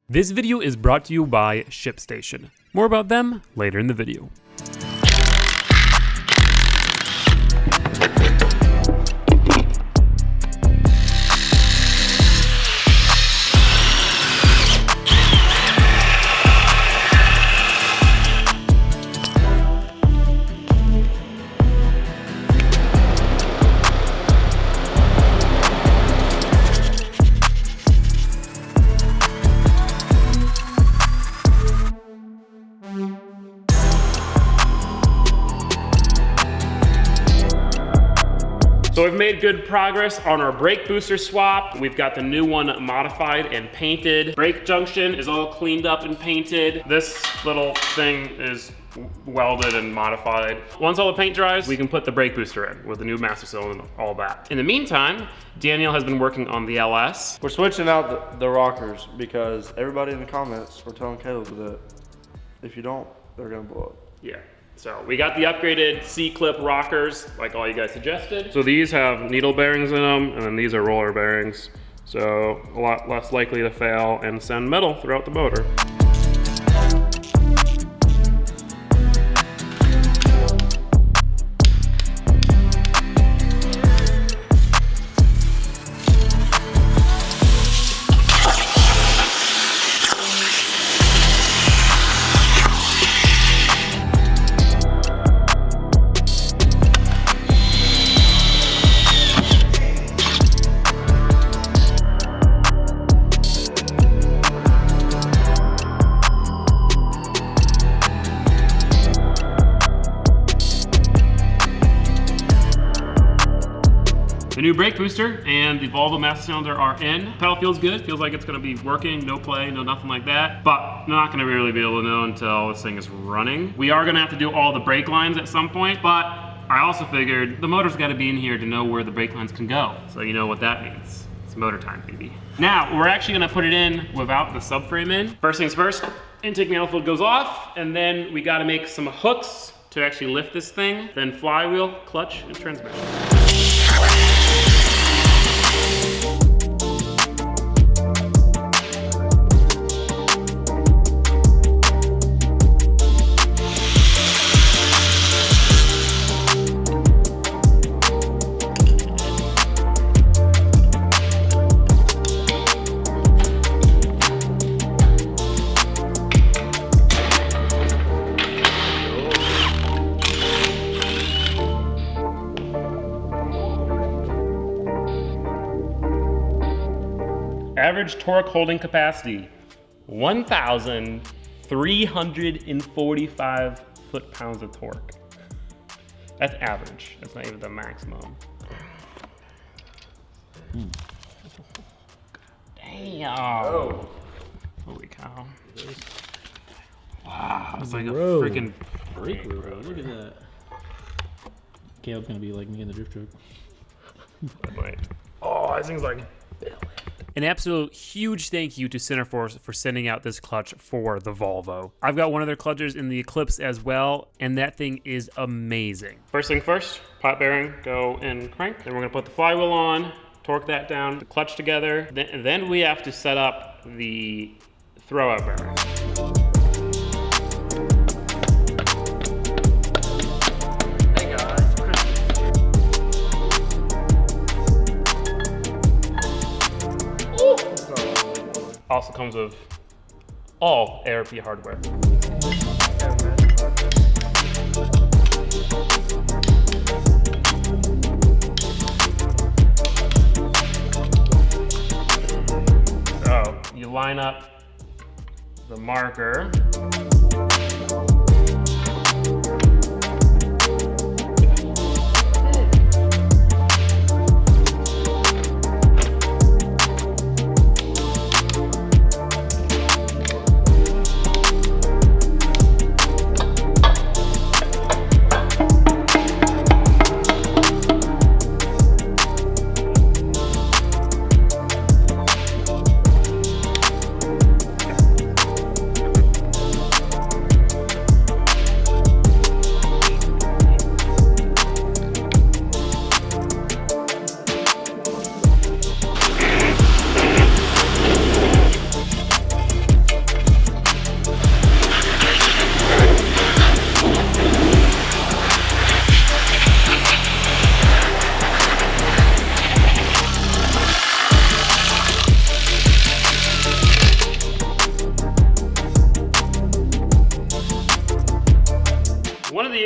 This video is brought to you by ShipStation. More about them later in the video. So we've made good progress on our brake booster swap. We've got the new one modified and painted. Brake junction is all cleaned up and painted. This little thing is welded and modified. Once all the paint dries, we can put the brake booster in with the new master cylinder and all that. In the meantime, Daniel has been working on the LS. We're switching out the rockers because everybody in the comments were telling Caleb that if you don't, they're gonna blow up. Yeah. So we got the upgraded C-clip rockers, like all you guys suggested. So these have needle bearings in them, and then these are roller bearings. So a lot less likely to fail and send metal throughout the motor. The new brake booster and the Volvo master cylinder are in. Pedal feels good, feels like it's gonna be working, no play, no nothing like that, but I'm not gonna really be able to know until this thing is running. We are gonna have to do all the brake lines at some point, but I also figured the motor's gotta be in here to know where the brake lines can go. So you know what that means. It's motor time, baby. Now, we're actually gonna put it in without the subframe in. First things first, intake manifold goes off, and then we gotta make some hooks to actually lift this thing, then flywheel, clutch, and transmission. Average torque holding capacity, 1,345 foot-pounds of torque. That's average, that's not even the maximum. Damn. Oh. Holy cow. Wow, it's like a freaking brake road. Look at that. Caleb's gonna be like me in the drift truck. Wait. Oh, this thing's like... An absolute huge thank you to Centerforce for sending out this clutch for the Volvo. I've got one of their clutches in the Eclipse as well, and that thing is amazing. First thing first, pot bearing, go and crank. Then we're gonna put the flywheel on, torque that down, the clutch together. Then we have to set up the throwout bearing. Also comes with all ARP hardware. So you line up the marker.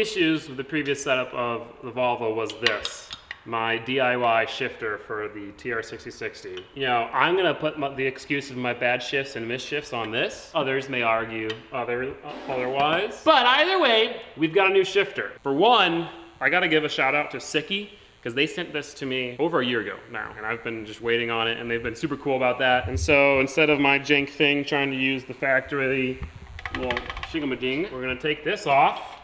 issues with the previous setup of the Volvo was this. My DIY shifter for the TR6060. You know, I'm gonna put the excuse of my bad shifts and misshifts on this. Others may argue otherwise. But either way, we've got a new shifter. For one, I gotta give a shout out to Sicky, because they sent this to me over a year ago now, and I've been just waiting on it, and they've been super cool about that. And so instead of my jank thing trying to use the factory little shingamading, we're gonna take this off,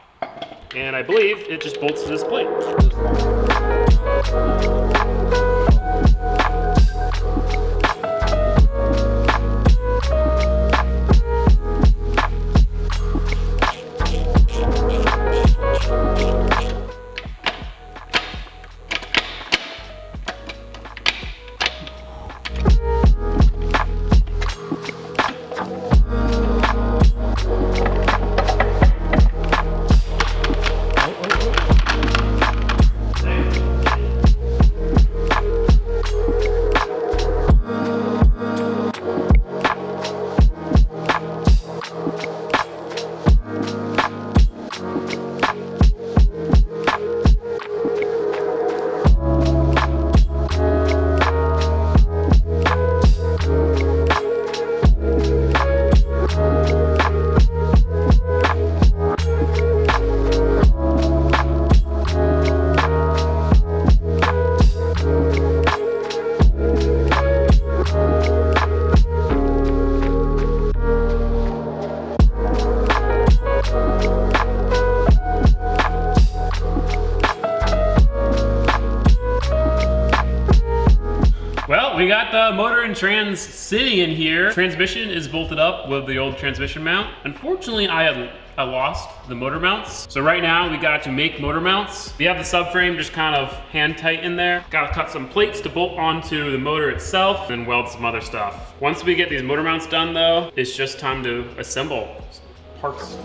and I believe it just bolts to this plate. Well, we got the motor and trans sitting in here. Transmission is bolted up with the old transmission mount. Unfortunately, I lost the motor mounts. So right now we got to make motor mounts. We have the subframe just kind of hand tight in there. Got to cut some plates to bolt onto the motor itself and weld some other stuff. Once we get these motor mounts done though, it's just time to assemble parts.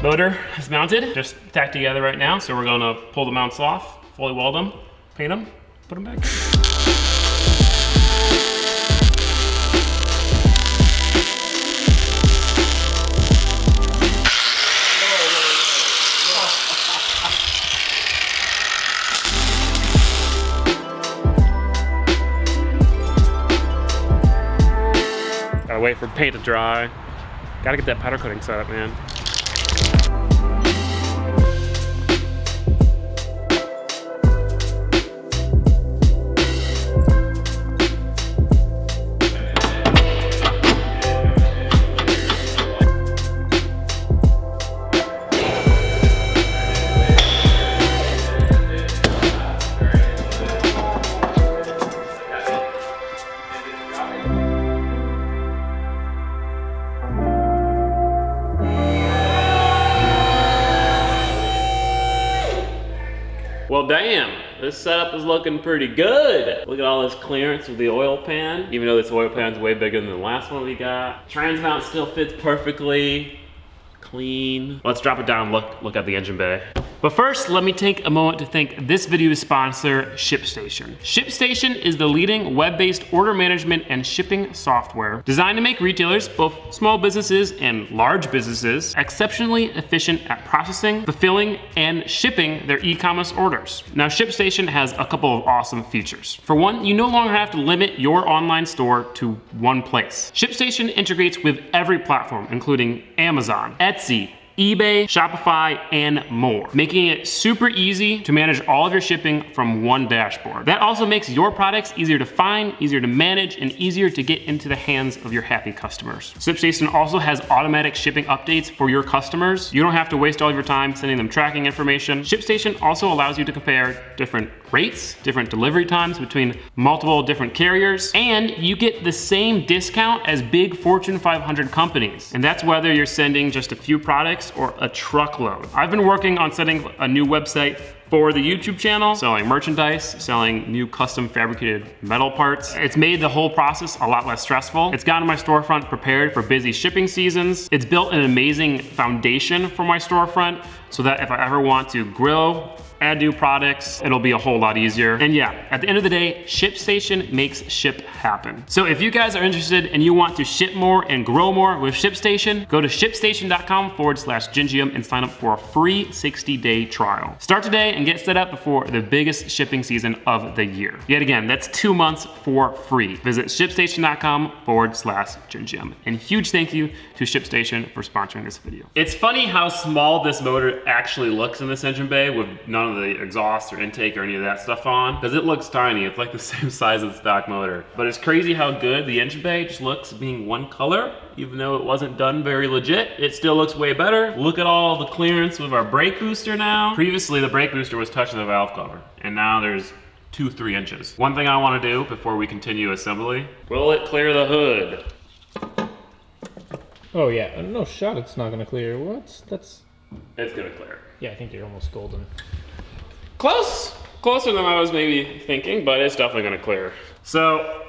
Motor is mounted, just tacked together right now. So we're gonna pull the mounts off, fully weld them, paint them, put them back in. Gotta wait for paint to dry. Gotta get that powder coating set up, man. Well, damn, this setup is looking pretty good. Look at all this clearance with the oil pan, even though this oil pan's way bigger than the last one we got. Trans mount still fits perfectly, clean. Let's drop it down and look at the engine bay. But first, let me take a moment to thank this video's sponsor, ShipStation. ShipStation is the leading web-based order management and shipping software designed to make retailers, both small businesses and large businesses, exceptionally efficient at processing, fulfilling, and shipping their e-commerce orders. Now, ShipStation has a couple of awesome features. For one, you no longer have to limit your online store to one place. ShipStation integrates with every platform, including Amazon, Etsy, eBay, Shopify, and more, making it super easy to manage all of your shipping from one dashboard. That also makes your products easier to find, easier to manage, and easier to get into the hands of your happy customers. ShipStation also has automatic shipping updates for your customers. You don't have to waste all of your time sending them tracking information. ShipStation also allows you to compare different rates, different delivery times between multiple different carriers, and you get the same discount as big Fortune 500 companies. And that's whether you're sending just a few products or a truckload. I've been working on setting a new website for the YouTube channel, selling merchandise, selling new custom fabricated metal parts. It's made the whole process a lot less stressful. It's gotten my storefront prepared for busy shipping seasons. It's built an amazing foundation for my storefront so that if I ever want to grow, add new products, it'll be a whole lot easier. And yeah, at the end of the day, ShipStation makes ship happen. So if you guys are interested and you want to ship more and grow more with ShipStation, go to shipstation.com/Gingium and sign up for a free 60-day trial. Start today and get set up before the biggest shipping season of the year. Yet again, that's 2 months for free. Visit shipstation.com/Gingium. And huge thank you to ShipStation for sponsoring this video. It's funny how small this motor actually looks in this engine bay with none of the exhaust or intake or any of that stuff on, because it looks tiny. It's like the same size as the stock motor. But it's crazy how good the engine bay just looks being one color. Even though it wasn't done very legit, it still looks way better. Look at all the clearance with our brake booster now. Previously, the brake booster was touching the valve cover, and now there's 2-3 inches. One thing I want to do before we continue assembly, will it clear the hood? Oh yeah, no shot it's not gonna clear. What? That's... It's gonna clear. Yeah, I think you're almost golden. Close, closer than I was maybe thinking, but it's definitely gonna clear. So,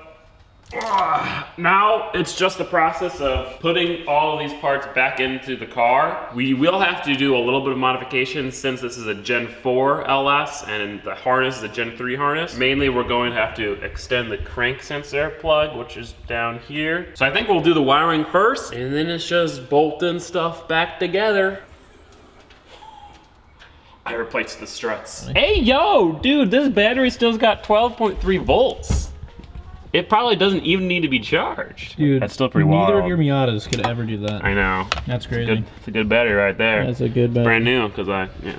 now it's just the process of putting all of these parts back into the car. We will have to do a little bit of modification since this is a Gen 4 LS and the harness is a Gen 3 harness. Mainly we're going to have to extend the crank sensor plug, which is down here. So I think we'll do the wiring first, and then it's just bolting stuff back together. I replaced the struts. Hey, yo, dude, this battery still's got 12.3 volts. It probably doesn't even need to be charged. Dude, that's still pretty wild. Neither of your Miatas could ever do that. I know. That's crazy. It's a good battery right there. That's a good battery. Brand new, because I, yeah.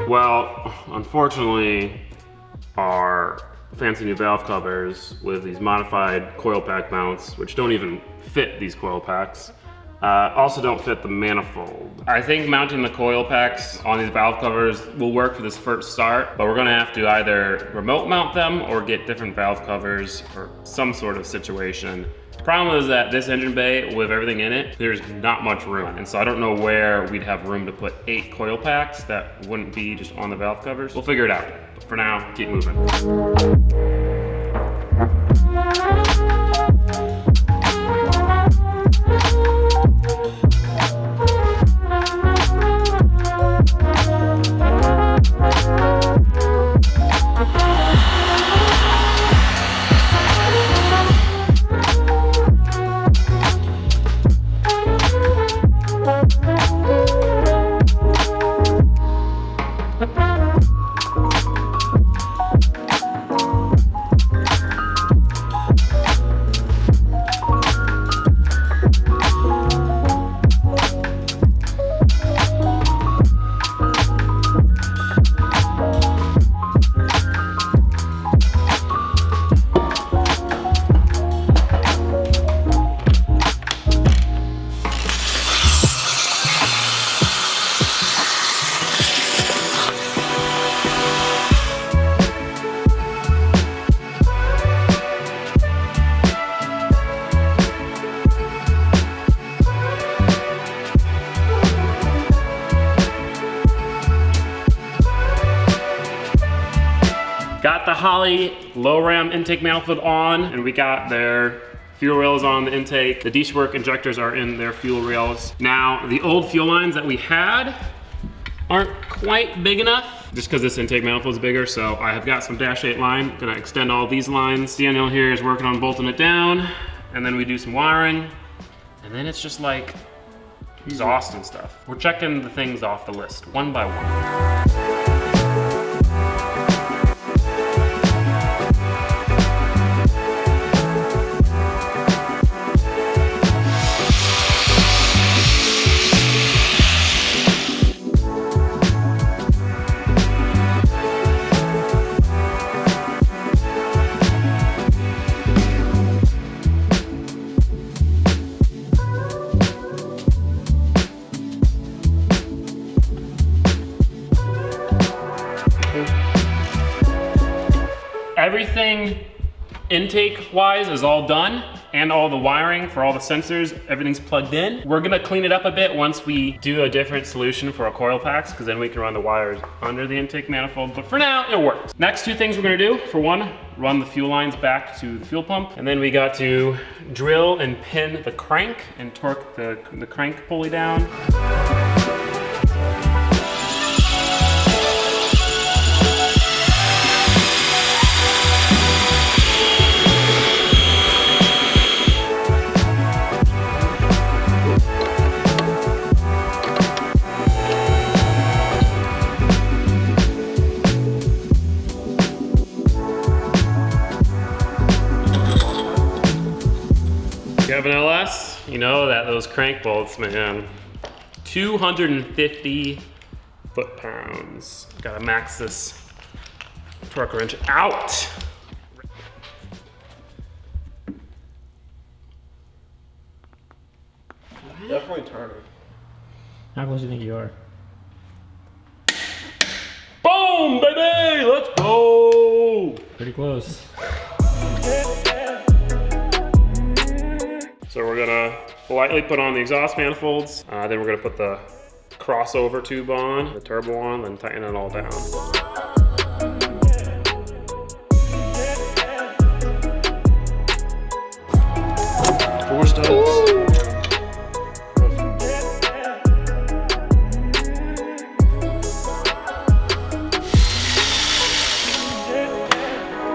Well, unfortunately, our fancy new valve covers with these modified coil pack mounts, which don't even fit these coil packs, also don't fit the manifold. I think mounting the coil packs on these valve covers will work for this first start, but we're gonna have to either remote mount them or get different valve covers or some sort of situation. Problem is that this engine bay, with everything in it, there's not much room. And so I don't know where we'd have room to put 8 coil packs that wouldn't be just on the valve covers. We'll figure it out. But for now, keep moving. Holley low ram intake manifold on, and we got their fuel rails on the intake. The D-Work injectors are in their fuel rails. Now, the old fuel lines that we had aren't quite big enough, just because this intake manifold is bigger, so I have got some Dash 8 line. Gonna extend all these lines. Daniel here is working on bolting it down, and then we do some wiring, and then it's just like exhaust and stuff. We're checking the things off the list, one by one. Everything intake-wise is all done, and all the wiring for all the sensors, everything's plugged in. We're gonna clean it up a bit once we do a different solution for our coil packs, because then we can run the wires under the intake manifold, but for now, it works. Next two things we're gonna do, for one, run the fuel lines back to the fuel pump, and then we got to drill and pin the crank and torque the crank pulley down. If you have an LS, you know that those crank bolts, man, 250 foot-pounds. Gotta max this torque wrench out. Definitely turning. How close do you think you are? Boom, baby, let's go. Pretty close. So we're gonna lightly put on the exhaust manifolds, then we're gonna put the crossover tube on, the turbo on, then tighten it all down. Four studs.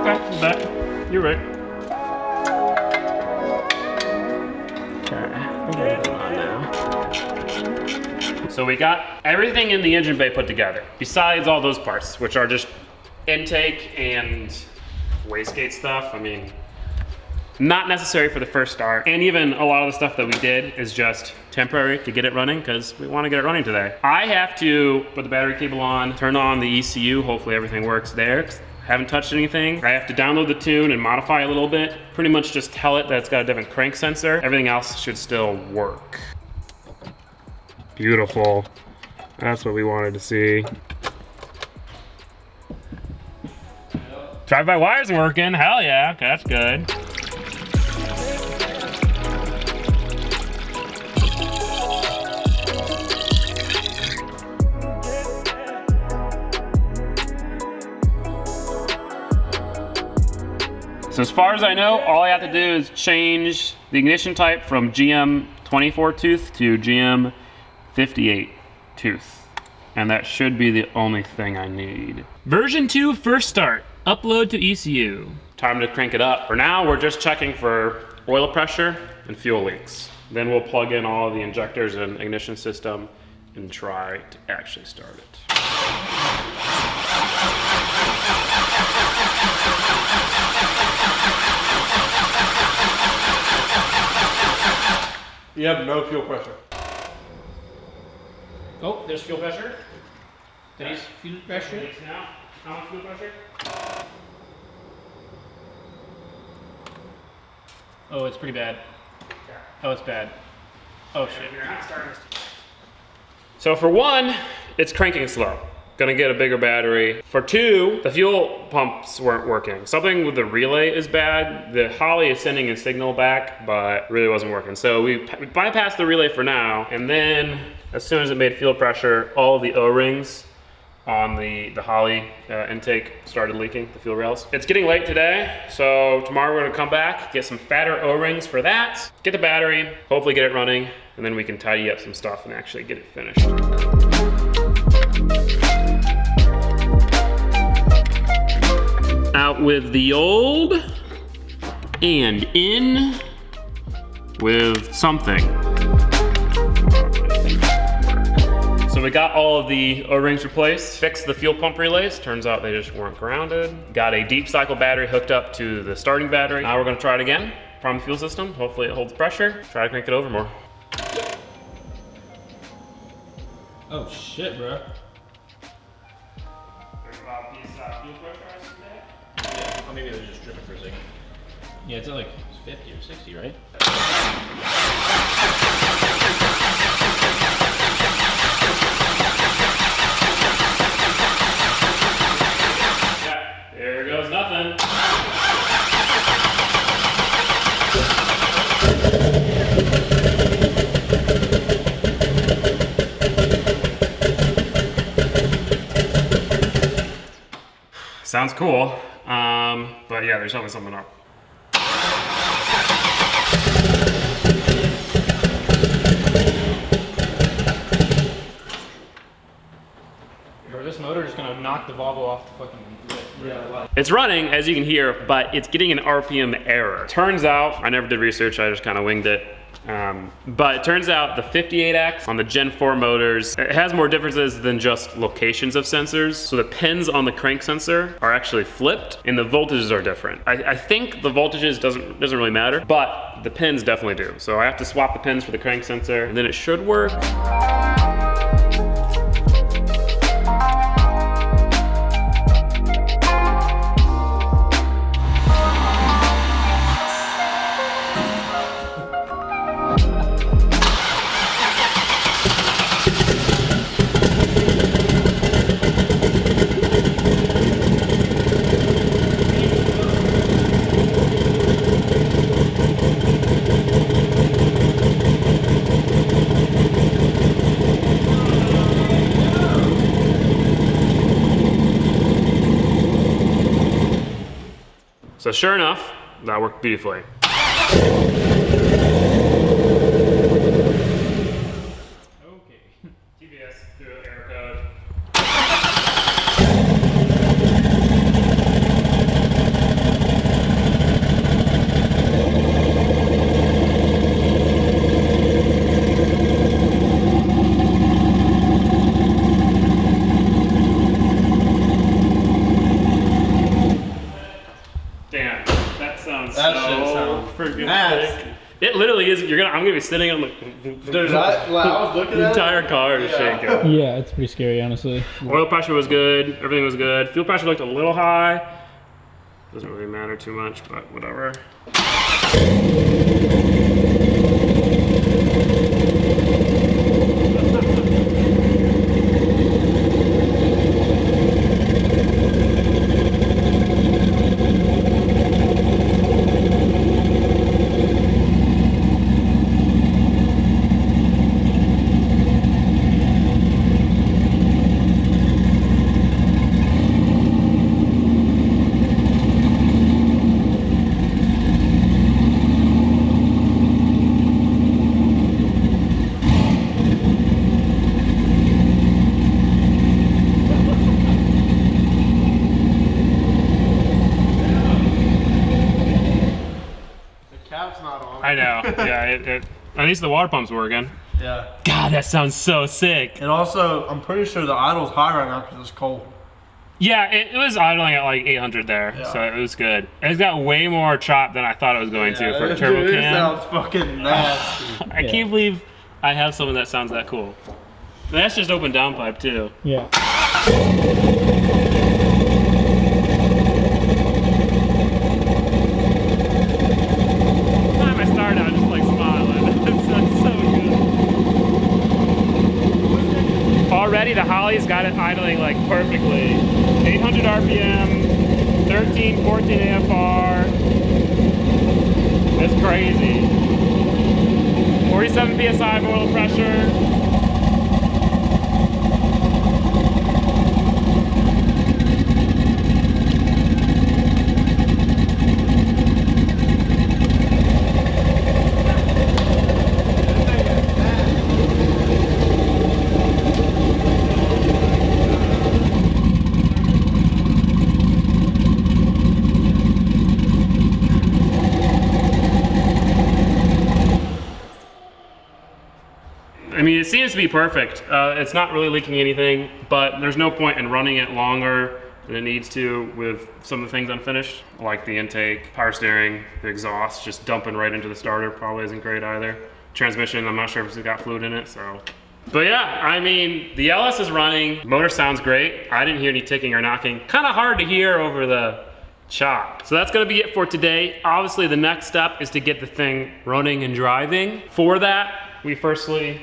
Okay, back. You're right. So we got everything in the engine bay put together, besides all those parts, which are just intake and wastegate stuff. I mean, not necessary for the first start. And even a lot of the stuff that we did is just temporary to get it running, because we want to get it running today. I have to put the battery cable on, turn on the ECU, hopefully everything works there. Haven't touched anything. I have to download the tune and modify a little bit. Pretty much just tell it that it's got a different crank sensor. Everything else should still work. Beautiful. That's what we wanted to see. Drive-by wires working. Hell yeah. Okay, that's good. So as far as I know, all I have to do is change the ignition type from GM 24 tooth to GM 58 tooth. And that should be the only thing I need. Version 2 first start. Upload to ECU. Time to crank it up. For now, we're just checking for oil pressure and fuel leaks. Then we'll plug in all of the injectors and ignition system and try to actually start it. You have no fuel pressure. Oh, there's fuel pressure. There's fuel pressure. Now, how much fuel pressure? Oh, it's pretty bad. Oh, it's bad. Oh shit. So for one, it's cranking slow. Gonna get a bigger battery. For two, the fuel pumps weren't working. Something with the relay is bad. The Holley is sending a signal back, but really wasn't working. So we bypassed the relay for now, and then as soon as it made fuel pressure, all of the O-rings on the Holly intake started leaking, the fuel rails. It's getting late today, so tomorrow we're gonna come back, get some fatter O-rings for that, get the battery, hopefully get it running, and then we can tidy up some stuff and actually get it finished. Out with the old, and in with something. So we got all of the O-rings replaced, fixed the fuel pump relays. Turns out they just weren't grounded. Got a deep cycle battery hooked up to the starting battery. Now we're gonna try it again. Prime the fuel system, hopefully it holds pressure. Try to crank it over more. Oh shit, bro. Yeah, oh, maybe it was just dripping for a second. Yeah, it's at like 50 or 60, right? Yeah, there goes nothing. Sounds cool, but yeah, there's definitely something up. Bro, this motor is gonna knock the Volvo off the fucking lip. Yeah. It's running, as you can hear, but it's getting an RPM error. Turns out, I never did research, I just kind of winged it. But it turns out the 58X on the Gen 4 motors, it has more differences than just locations of sensors. So the pins on the crank sensor are actually flipped and the voltages are different. I think the voltages doesn't really matter, but the pins definitely do. So I have to swap the pins for the crank sensor and then it should work. So sure enough, that worked beautifully. Okay. TBS through error code. Damn, that sounds That so shit sounds freaking nasty. sick. It literally is. I'm gonna be sitting on the Dude, I was looking the at entire it. car is shaking. Yeah, it's pretty scary, honestly. Oil pressure was good. Everything was good. Fuel pressure looked a little high. Doesn't really matter too much, but whatever. Cap's not on. I know. Yeah, at least the water pump's working. Yeah. God, that sounds so sick. And also, I'm pretty sure the idle's high right now because it's cold. Yeah, it was idling at like 800 there, Yeah. so it was good. It's got way more chop than I thought it was going to for a turbo Dude, it cam. sounds fucking nasty. I can't believe I have something that sounds that cool. And that's just open downpipe too. Yeah. Every time I start, I'm just like smiling. It sounds so good. Already the Holly's got it idling like perfectly. 800 RPM, 13, 14 AFR. It's crazy. 47 PSI of oil pressure. mean, it seems to be perfect. It's not really leaking anything, but there's no point in running it longer than it needs to with some of the things unfinished, like the intake, power steering, the exhaust, just dumping right into the starter probably isn't great either. Transmission, I'm not sure if it's got fluid in it, so. But yeah, I mean, the LS is running, motor sounds great. I didn't hear any ticking or knocking. Kind of hard to hear over the chop. So that's gonna be it for today. Obviously, the next step is to get the thing running and driving. For that, we firstly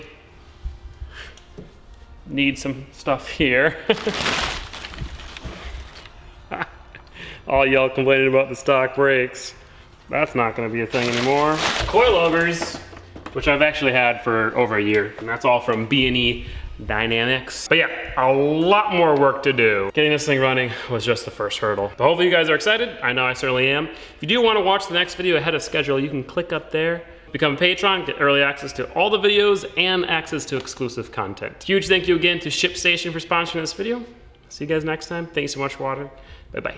need some stuff here. All y'all complaining about the stock brakes. That's not gonna be a thing anymore. Coilovers, which I've actually had for over a year, and that's all from B&E Dynamics. But yeah, a lot more work to do. Getting this thing running was just the first hurdle. But hopefully you guys are excited. I know I certainly am. If you do wanna watch the next video ahead of schedule, you can click up there, become a patron, get early access to all the videos and access to exclusive content. Huge thank you again to ShipStation for sponsoring this video. See you guys next time. Thank you so much for watching. Bye-bye.